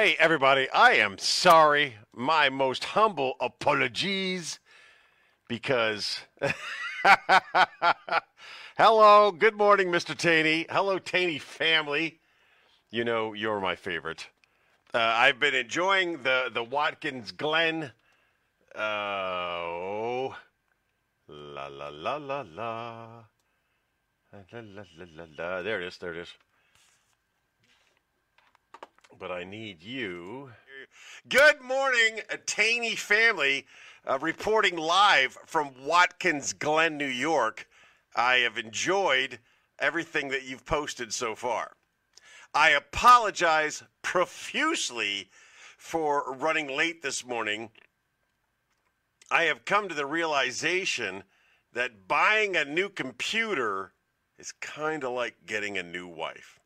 Hey, everybody, I am sorry. My most humble apologies because. Hello, good morning, Mr. Taney. Hello, Taney family. You know, you're my favorite. I've been enjoying the Watkins Glen. Oh, la la la la la. La, la, la, la, la. There it is, there it is. But I need you. Good morning, Taney family, reporting live from Watkins Glen, New York. I have enjoyed everything that you've posted so far. I apologize profusely for running late this morning. I have come to the realization that buying a new computer is kind of like getting a new wife.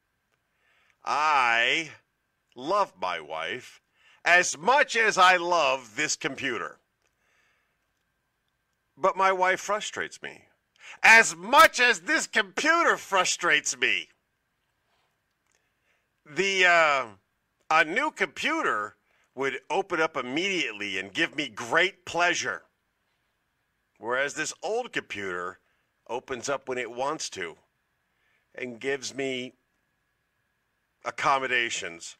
I love my wife as much as I love this computer. But my wife frustrates me as much as this computer frustrates me. A new computer would open up immediately and give me great pleasure, whereas this old computer opens up when it wants to and gives me accommodations.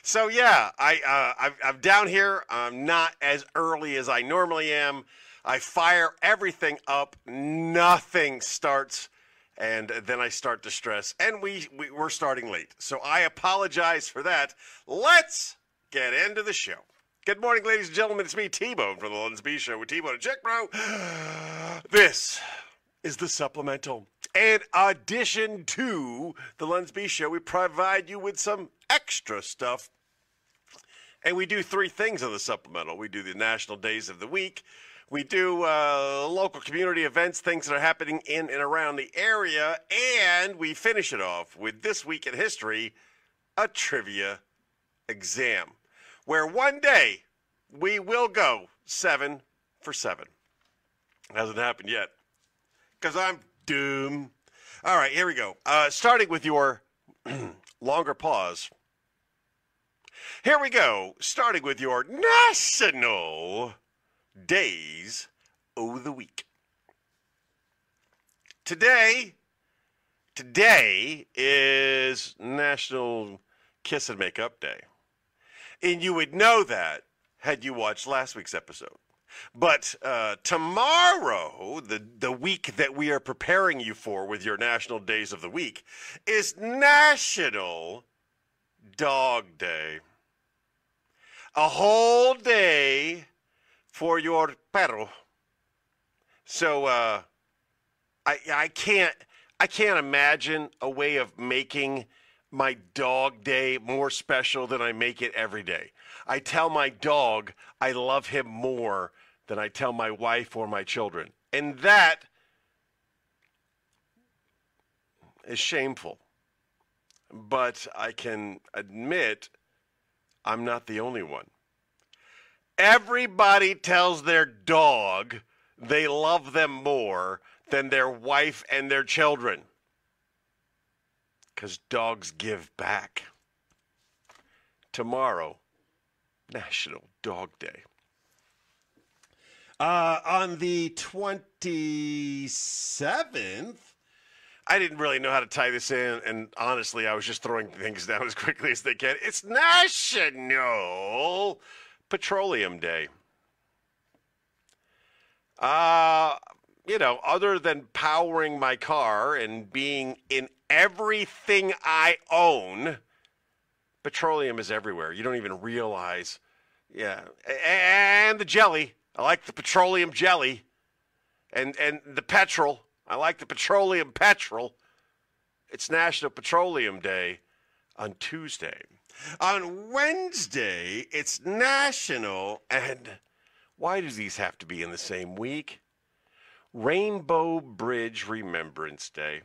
So yeah, I'm down here. I'm not as early as I normally am. I fire everything up. Nothing starts, and then I start to stress. And we're starting late, so I apologize for that. Let's get into the show. Good morning, ladies and gentlemen. It's me, T-Bone, from the Lens B Show with T-Bone and Jack Bro. This is the Supplemental. In addition to the Lens B Show, we provide you with some extra stuff. And we do three things on the Supplemental. We do the National Days of the Week. We do local community events, things that are happening in and around the area. And we finish it off with This Week in History, a trivia exam, where one day we will go 7 for 7. Hasn't happened yet, because I'm doomed. All right, here we go. Starting with your longer pause. Here we go. Starting with your National Days of the Week. Today is National Kiss and Make Up Day. And you would know that had you watched last week's episode. But tomorrow, the week that we are preparing you for with your National Days of the Week, is National Dog Day. A whole day for your perro. So I can't imagine a way of making my dog day more special than I make it every day. I tell my dog I love him more than I tell my wife or my children. And that is shameful. But I can admit I'm not the only one. Everybody tells their dog they love them more than their wife and their children. Because dogs give back. Tomorrow, National Dog Day. On the 27th, I didn't really know how to tie this in, and honestly, I was just throwing things down as quickly as they can. It's National Petroleum Day. Other than powering my car and being in everything I own, petroleum is everywhere. You don't even realize. Yeah. And the jelly. I like the petroleum jelly. And the petrol. I like the petroleum petrol. It's National Petroleum Day on Tuesday. On Wednesday, it's National, and why do these have to be in the same week? Rainbow Bridge Remembrance Day.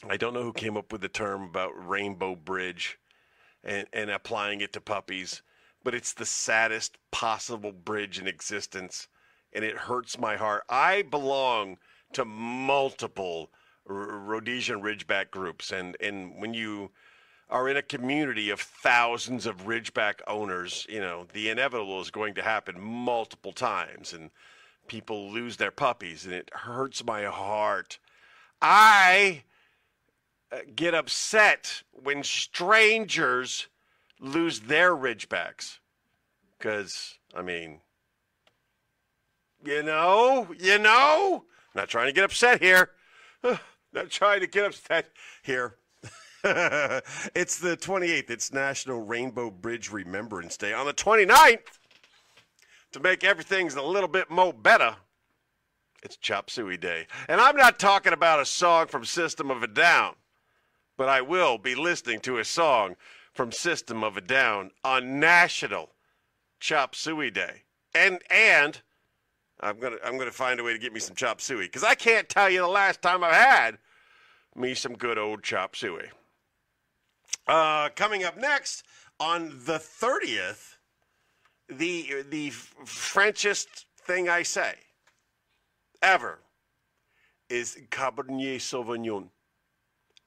I don't know who came up with the term about Rainbow Bridge and applying it to puppies, but it's the saddest possible bridge in existence, and it hurts my heart. I belong to multiple Rhodesian Ridgeback groups, and when you are in a community of thousands of Ridgeback owners, the inevitable is going to happen multiple times, and people lose their puppies, and it hurts my heart. I get upset when strangers lose their Ridgebacks. Because, not trying to get upset here. Not trying to get upset here. It's the 28th. It's National Rainbow Bridge Remembrance Day. On the 29th, to make everything a little bit more better, it's Chop Suey Day. And I'm not talking about a song from System of a Down, but I will be listening to a song from System of a Down on National Chop Suey Day. And I'm gonna find a way to get me some chop suey, because I can't tell you the last time I've had me some good old chop suey. Coming up next on the 30th, the Frenchest thing I say ever is Cabernet Sauvignon,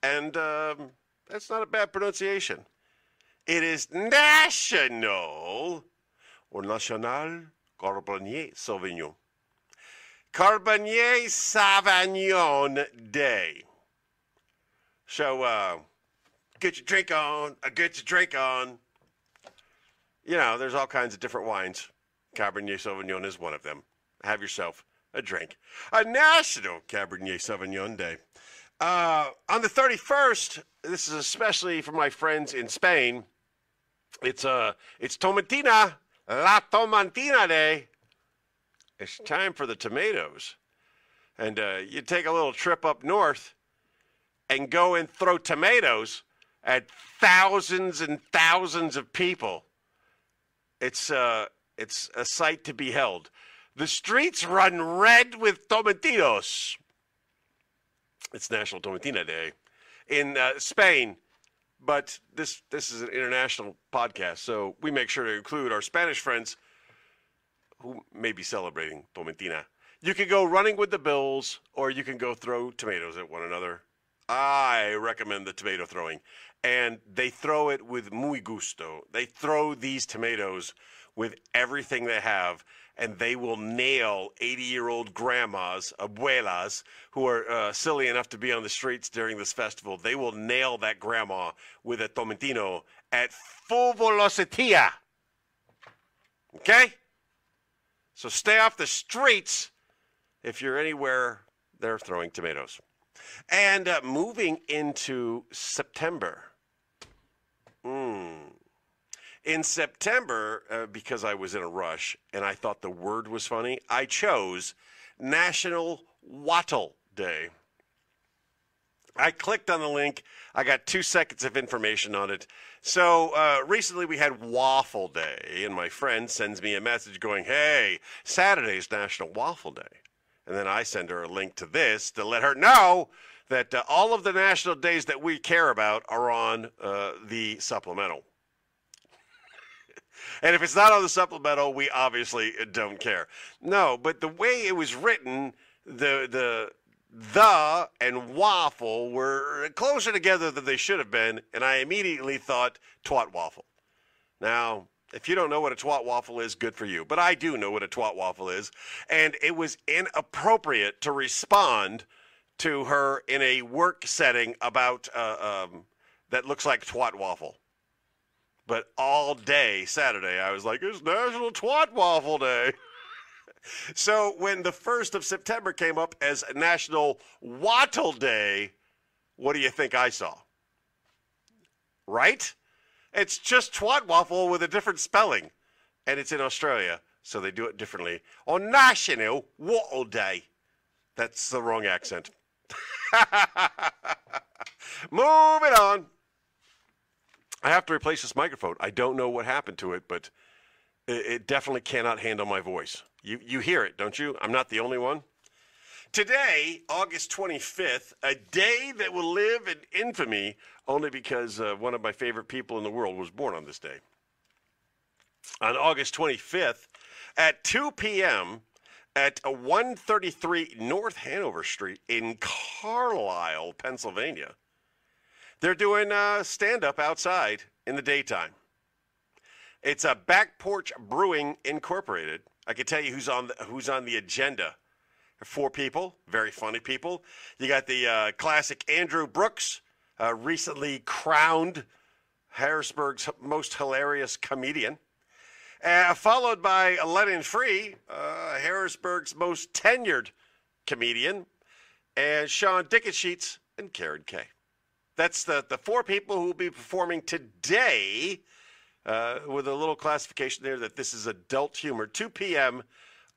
and that's not a bad pronunciation. It is National Cabernet Sauvignon. Cabernet Sauvignon Day. So, get your drink on, get your drink on. There's all kinds of different wines. Cabernet Sauvignon is one of them. Have yourself a drink. A National Cabernet Sauvignon Day. On the 31st, this is especially for my friends in Spain, it's Tomatina, La Tomatina Day. It's time for the tomatoes. And you take a little trip up north and go and throw tomatoes at thousands and thousands of people. It's a sight to behold. The streets run red with tomatillos. It's National Tomatina Day in Spain, but this is an international podcast, so we make sure to include our Spanish friends who may be celebrating Tomatina. You can go running with the bulls, or you can go throw tomatoes at one another. I recommend the tomato throwing, and they throw it with muy gusto. They throw these tomatoes with everything they have, and they will nail 80-year-old grandmas, abuelas, who are silly enough to be on the streets during this festival. They will nail that grandma with a tomatino at full velocity. Okay? So stay off the streets if you're anywhere they're throwing tomatoes. And moving into September. In September, because I was in a rush and I thought the word was funny, I chose National Wattle Day. I clicked on the link. I got 2 seconds of information on it. So recently we had Waffle Day, and my friend sends me a message going, hey, Saturday's National Waffle Day. And then I send her a link to this to let her know that all of the national days that we care about are on the Supplemental. And if it's not on the Supplemental, we obviously don't care. No, but the way it was written, the and waffle were closer together than they should have been, and I immediately thought twat waffle. Now, if you don't know what a twat waffle is, good for you. But I do know what a twat waffle is, and it was inappropriate to respond to her in a work setting about that looks like twat waffle. But all day Saturday, I was like, it's National Twat Waffle Day. So when the 1st of September came up as National Wattle Day, what do you think I saw? Right? It's just twat waffle with a different spelling. And it's in Australia, so they do it differently. On National Wattle Day. That's the wrong accent. Moving on. I have to replace this microphone. I don't know what happened to it, but it definitely cannot handle my voice. You hear it, don't you? I'm not the only one. Today, August 25th, a day that will live in infamy only because one of my favorite people in the world was born on this day. On August 25th, at 2 p.m., at 133 North Hanover Street in Carlisle, Pennsylvania, They're doing stand-up outside in the daytime. It's a Back Porch Brewing Incorporated. I can tell you who's on the agenda. 4 people, very funny people. You got the classic Andrew Brooks, recently crowned Harrisburg's most hilarious comedian, followed by Lennon Free, Harrisburg's most tenured comedian, and Sean Dickensheets and Karen Kay. That's the 4 people who will be performing today, with a little classification there that this is adult humor. 2 p.m.,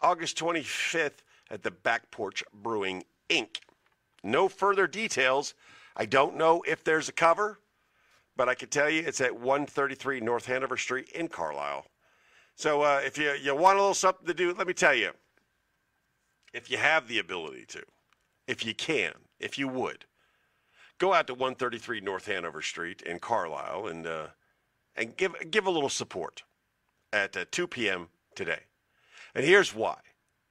August 25th at the Back Porch Brewing, Inc. No further details. I don't know if there's a cover, but I can tell you it's at 133 North Hanover Street in Carlisle. So if you want a little something to do, let me tell you, if you have the ability to, if you can, if you would, go out to 133 North Hanover Street in Carlisle and give a little support at 2 p.m. today. And here's why.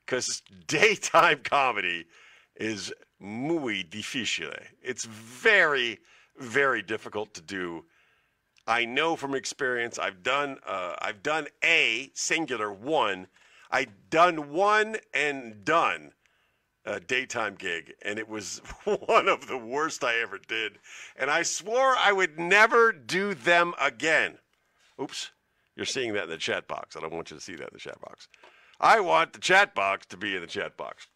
Because daytime comedy is muy difícil. It's very, very difficult to do. I know from experience. I've done a singular one. I've done one and done a daytime gig, and it was one of the worst I ever did. And I swore I would never do them again. Oops, you're seeing that in the chat box. I don't want you to see that in the chat box. I want the chat box to be in the chat box.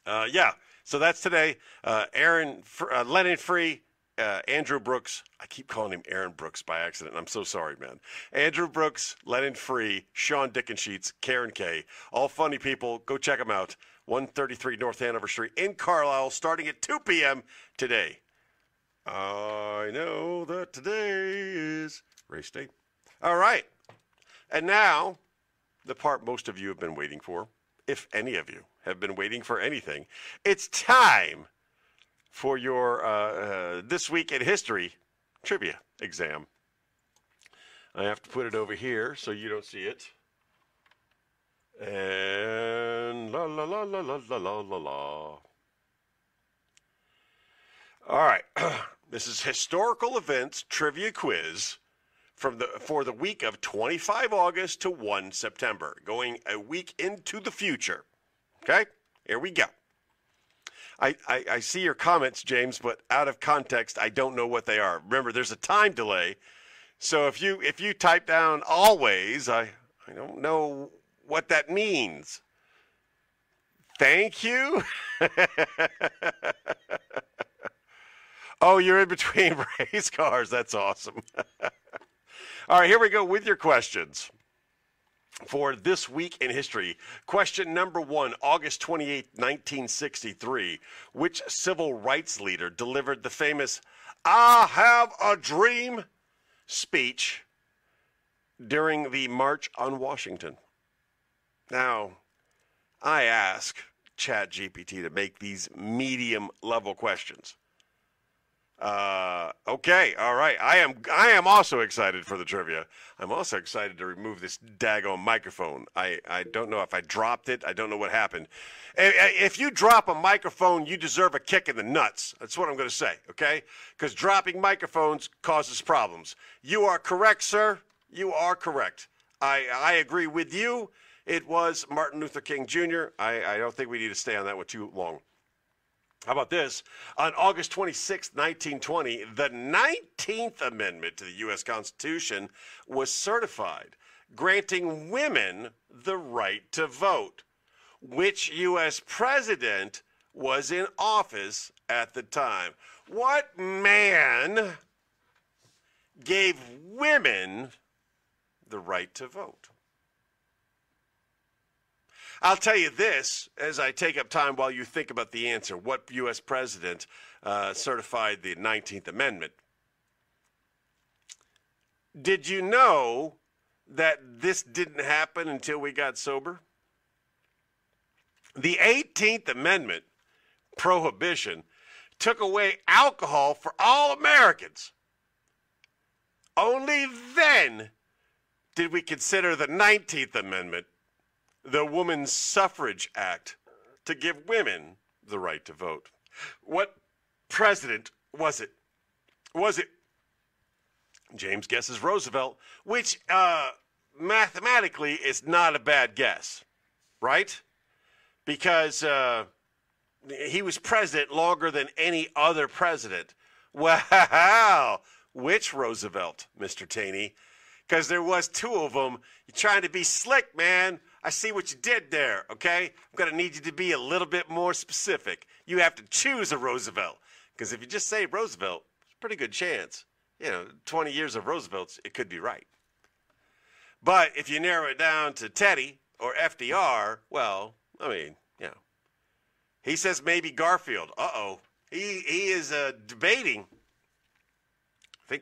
Yeah, so that's today. Lennon Free, Andrew Brooks. I keep calling him Aaron Brooks by accident. I'm so sorry, man. Andrew Brooks, Lennon Free, Sean Dickensheets, Karen Kay. All funny people. Go check them out. 133 North Hanover Street in Carlisle, starting at 2 p.m. today. I know that today is race day. All right. And now, the part most of you have been waiting for, if any of you have been waiting for anything. It's time for your This Week in History trivia exam. I have to put it over here so you don't see it. And la la la la la la la la la. All right. This is historical events trivia quiz for the week of 25 August to 1 September, going a week into the future. Okay? Here we go. I see your comments, James, but out of context, I don't know what they are. Remember, there's a time delay. So if you type down always, I don't know what that means. Thank you. Oh, you're in between race cars. That's awesome. All right, here we go with your questions for This Week in History. Question number 1, August 28, 1963. Which civil rights leader delivered the famous "I Have a Dream" speech during the March on Washington? Now, I ask ChatGPT to make these medium-level questions. Okay, all right. I am also excited for the trivia. I'm also excited to remove this daggone microphone. I don't know if I dropped it. I don't know what happened. If you drop a microphone, you deserve a kick in the nuts. That's what I'm going to say, okay? Because dropping microphones causes problems. You are correct, sir. You are correct. I agree with you. It was Martin Luther King Jr. I don't think we need to stay on that one too long. How about this? On August 26, 1920, the 19th Amendment to the U.S. Constitution was certified, granting women the right to vote. Which U.S. president was in office at the time? What man gave women the right to vote? I'll tell you this as I take up time while you think about the answer. What U.S. president certified the 19th Amendment? Did you know that this didn't happen until we got sober? The 18th Amendment, prohibition, took away alcohol for all Americans. Only then did we consider the 19th Amendment, the Women's Suffrage Act, to give women the right to vote. What president was it? Was it? James guesses Roosevelt, which mathematically is not a bad guess, right? Because he was president longer than any other president. Wow. Which Roosevelt, Mr. Taney? Because there was two of them. You're trying to be slick, man. I see what you did there, okay? I'm going to need you to be a little bit more specific. You have to choose a Roosevelt. Because if you just say Roosevelt, it's a pretty good chance. 20 years of Roosevelts, it could be right. But if you narrow it down to Teddy or FDR, well, he says maybe Garfield. Uh-oh. He is debating. I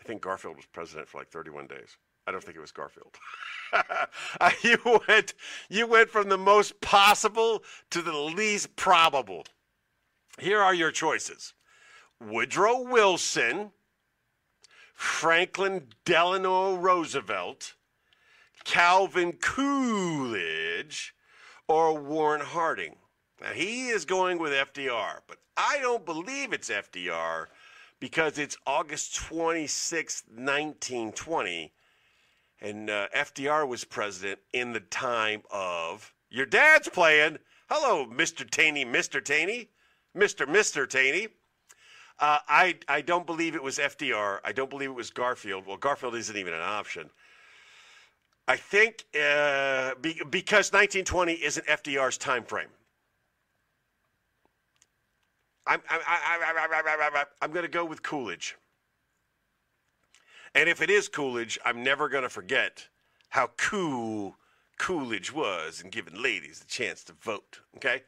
think Garfield was president for like 31 days. I don't think it was Garfield. You went from the most possible to the least probable. Here are your choices. Woodrow Wilson, Franklin Delano Roosevelt, Calvin Coolidge, or Warren Harding. Now, he is going with FDR, but I don't believe it's FDR because it's August 26, 1920, and FDR was president in the time of your dad's playing. Hello, Mr. Taney, Mr. Taney, Mr. Taney. I don't believe it was FDR. I don't believe it was Garfield. Well, Garfield isn't even an option. I think because 1920 isn't FDR's time frame. I'm going to go with Coolidge. And if it is Coolidge, I'm never going to forget how cool Coolidge was in giving ladies a chance to vote, okay?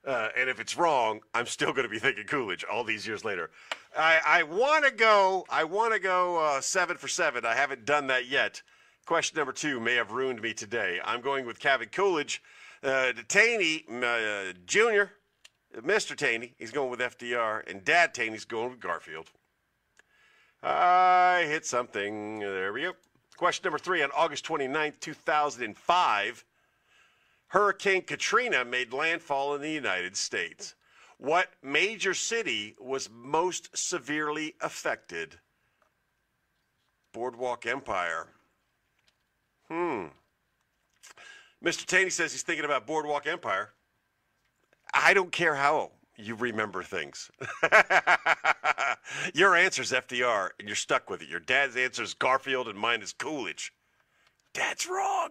And if it's wrong, I'm still going to be thinking Coolidge all these years later. I want to go 7 for 7. I haven't done that yet. Question number 2 may have ruined me today. I'm going with Calvin Coolidge. Taney Jr., Mr. Taney, he's going with FDR, and Dad Taney's going with Garfield. I hit something. There we go. Question number 3. On August 29th, 2005, Hurricane Katrina made landfall in the United States. What major city was most severely affected? Boardwalk Empire. Mr. Taney says he's thinking about Boardwalk Empire. I don't care how you remember things. Your answer's FDR, and you're stuck with it. Your dad's answer is Garfield, and mine is Coolidge. Dad's wrong.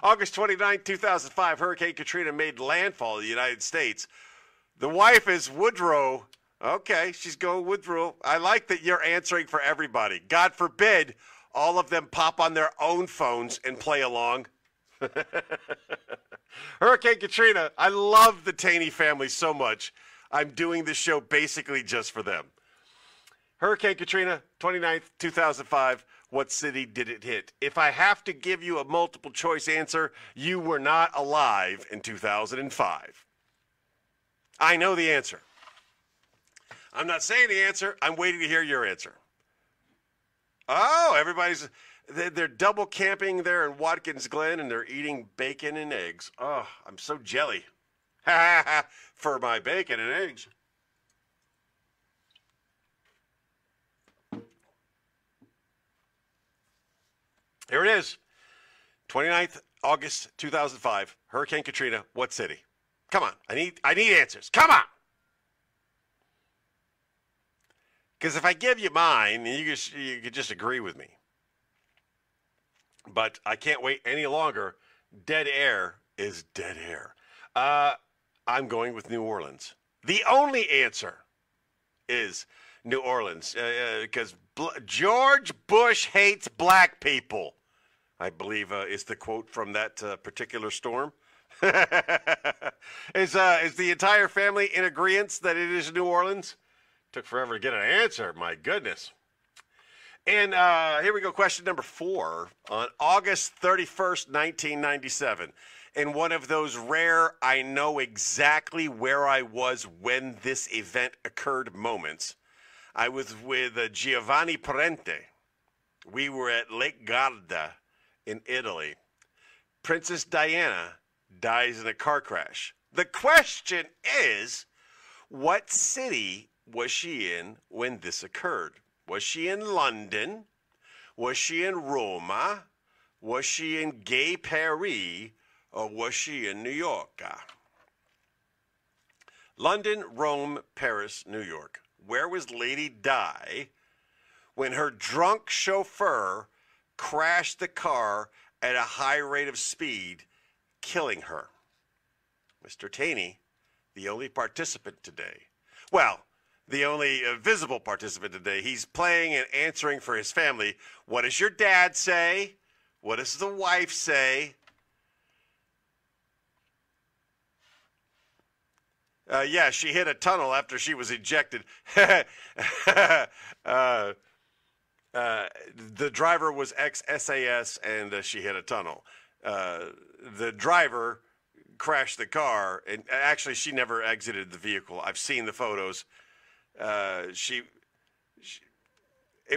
August 29, 2005, Hurricane Katrina made landfall in the United States. The wife is Woodrow. Okay, she's going Woodrow. I like that you're answering for everybody. God forbid all of them pop on their own phones and play along. Hurricane Katrina, I love the Taney family so much. I'm doing this show basically just for them. Hurricane Katrina, 29th, 2005. What city did it hit? If I have to give you a multiple choice answer, you were not alive in 2005. I know the answer. I'm not saying the answer. I'm waiting to hear your answer. Oh, they're double camping there in Watkins Glen, and they're eating bacon and eggs. Oh, I'm so jelly. For my bacon and eggs. Here it is. 29th August 2005, Hurricane Katrina. What city? Come on. I need answers. Come on. Because if I give you mine, you could just agree with me. But I can't wait any longer. Dead air is dead air. I'm going with New Orleans. The only answer is New Orleans because George Bush hates black people, I believe is the quote from that particular storm. Is the entire family in agreement that it is New Orleans? Took forever to get an answer. My goodness. And here we go. Question number 4. On August 31st, 1997, in one of those rare I know exactly where I was when this event occurred moments, I was with Giovanni Parente. We were at Lake Garda in Italy. Princess Diana dies in a car crash. The question is, what city was she in when this occurred? Was she in London? Was she in Roma? Was she in Gay Paris? Or was she in New York? London, Rome, Paris, New York. Where was Lady Di when her drunk chauffeur crashed the car at a high rate of speed, killing her? Mr. Taney, the only participant today. Well, the only visible participant today. He's playing and answering for his family. What does your dad say? What does the wife say? Yeah, she hit a tunnel after she was ejected. The driver was ex-SAS, and she hit a tunnel. The driver crashed the car, and actually she never exited the vehicle. I've seen the photos. It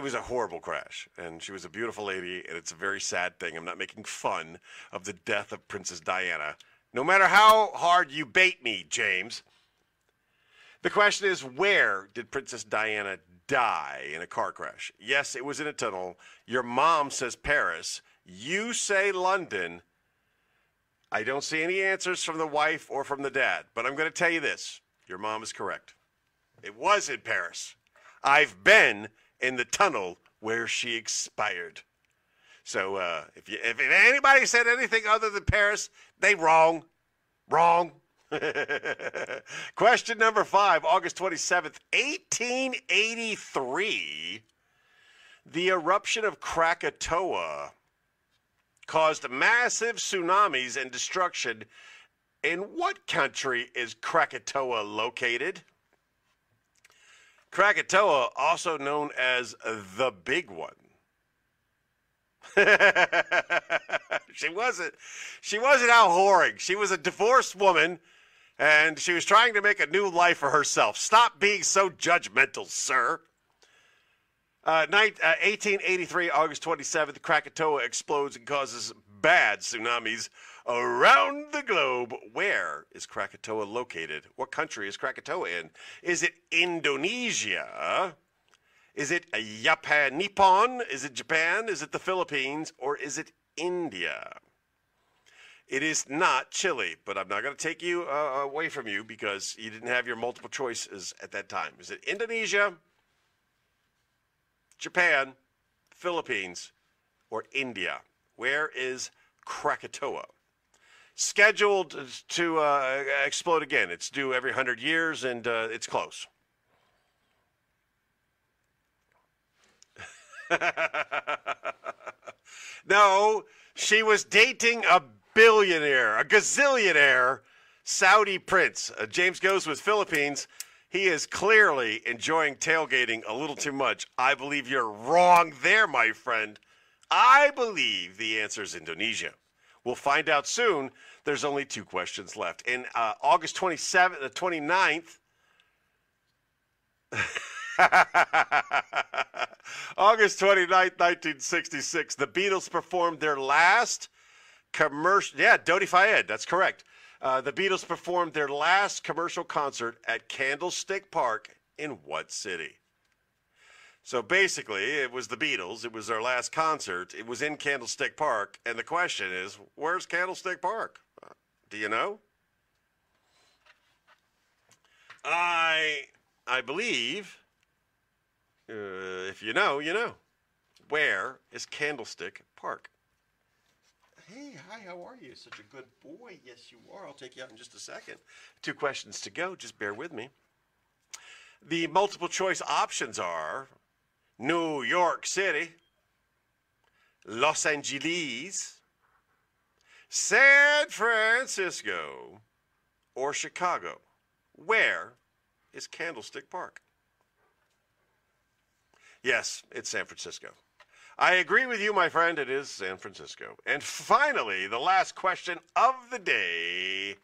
was a horrible crash, and she was a beautiful lady, and it's a very sad thing. I'm not making fun of the death of Princess Diana, no matter how hard you bait me, James. The question is, where did Princess Diana die in a car crash? Yes, it was in a tunnel. Your mom says Paris. You say London. I don't see any answers from the wife or from the dad, but I'm going to tell you this. Your mom is correct. It was in Paris. I've been in the tunnel where she expired. So if anybody said anything other than Paris, they wrong. Wrong. Question number 5, August 27th, 1883. The eruption of Krakatoa caused massive tsunamis and destruction. In what country is Krakatoa located? Krakatoa, also known as the Big One. She wasn't out whoring. She was a divorced woman, and she was trying to make a new life for herself. Stop being so judgmental, sir. 1883, August 27th, Krakatoa explodes and causes bad tsunamis around the globe. Where is Krakatoa located? What country is Krakatoa in? Is it Indonesia? Is it Nippon? Is it Japan? Is it the Philippines? Or is it India? It is not Chile, but I'm not going to take you away from you because you didn't have your multiple choices at that time. Is it Indonesia, Japan, Philippines, or India? Where is Krakatoa? Scheduled to explode again. It's due every 100 years, and it's close. No, she was dating a billionaire, a gazillionaire Saudi prince. James goes with Philippines. He is clearly enjoying tailgating a little too much. I believe you're wrong there, my friend. I believe the answer is Indonesia. We'll find out soon. There's only 2 questions left. In August 27th, 29th, August 29th, 1966, the Beatles performed their last commercial. Yeah, Dodi Fayed, that's correct. The Beatles performed their last commercial concert at Candlestick Park in what city? So basically, it was the Beatles. It was their last concert. It was in Candlestick Park. And the question is, where's Candlestick Park? Do you know? I believe, if you know, you know. Where is Candlestick Park? Hey, hi, how are you? Such a good boy. Yes, you are. I'll take you out in just a second. 2 questions to go. Just bear with me. The multiple choice options are New York City, Los Angeles, San Francisco, or Chicago. Where is Candlestick Park? Yes, it's San Francisco. I agree with you, my friend. It is San Francisco. And finally, the last question of the day.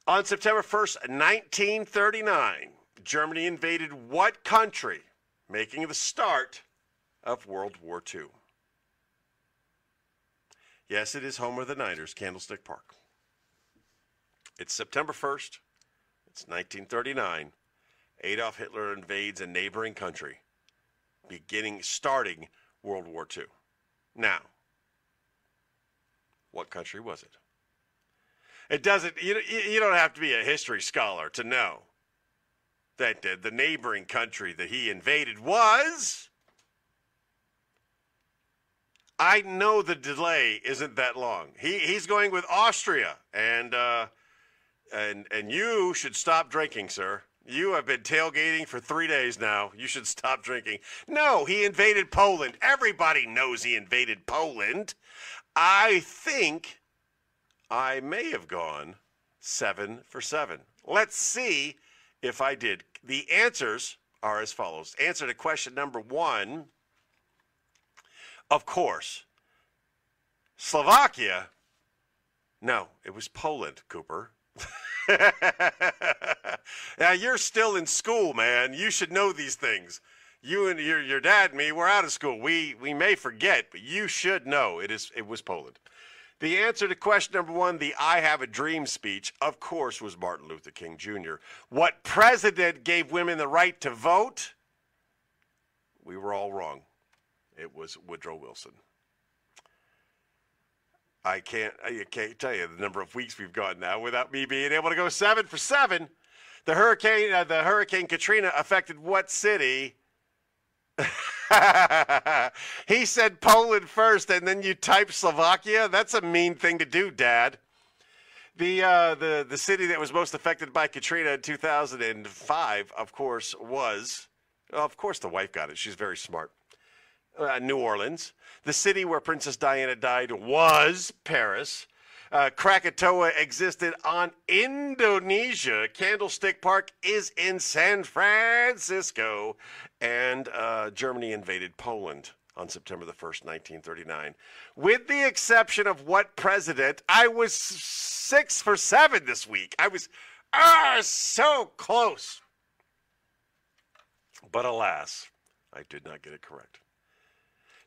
On September 1st, 1939, Germany invaded what country, making the start of World War II? Yes, it is home of the Niners, Candlestick Park. It's September 1st. It's 1939. Adolf Hitler invades a neighboring country, starting World War II. Now, what country was it? It doesn't. You don't have to be a history scholar to know that the neighboring country that he invaded was. I know the delay isn't that long. He's going with Austria, and you should stop drinking, sir. You have been tailgating for 3 days now. You should stop drinking. No, he invaded Poland. Everybody knows he invaded Poland. I think I may have gone 7 for 7. Let's see if I did. The answers are as follows. Answer to question number 1, of course, Slovakia. No, it was Poland, Cooper. Now, you're still in school, man. You should know these things. You and your dad and me, we're out of school. We may forget, but you should know it was Poland. The answer to question number 1, the I Have a Dream speech, of course, was Martin Luther King Jr. What president gave women the right to vote? We were all wrong. It was Woodrow Wilson. I can't tell you the number of weeks we've gone now without me being able to go 7 for 7. The Hurricane Katrina affected what city? He said Poland first, and then you type Slovakia. That's a mean thing to do, Dad. The city that was most affected by Katrina in 2005, of course, was, of course, the wife got it. She's very smart. New Orleans. The city where Princess Diana died was Paris. Krakatoa existed on Indonesia. Candlestick Park is in San Francisco. And Germany invaded Poland on September the 1st, 1939. With the exception of what president? I was 6 for 7 this week. I was so close. But alas, I did not get it correct.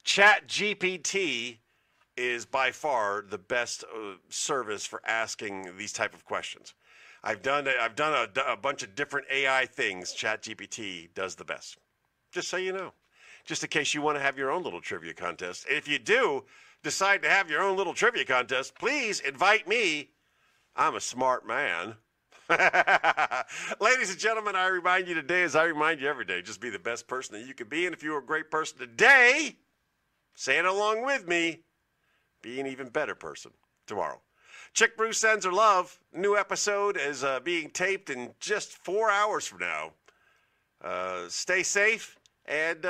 ChatGPT is by far the best service for asking these type of questions. I've done a bunch of different AI things. ChatGPT does the best. Just so you know. Just in case you want to have your own little trivia contest. If you do decide to have your own little trivia contest, please invite me. I'm a smart man. Ladies and gentlemen, I remind you today, as I remind you every day, just be the best person that you can be. And if you were a great person today, say it along with me, be an even better person tomorrow. Chick Bruce sends her love. New episode is being taped in just 4 hours from now. Stay safe, and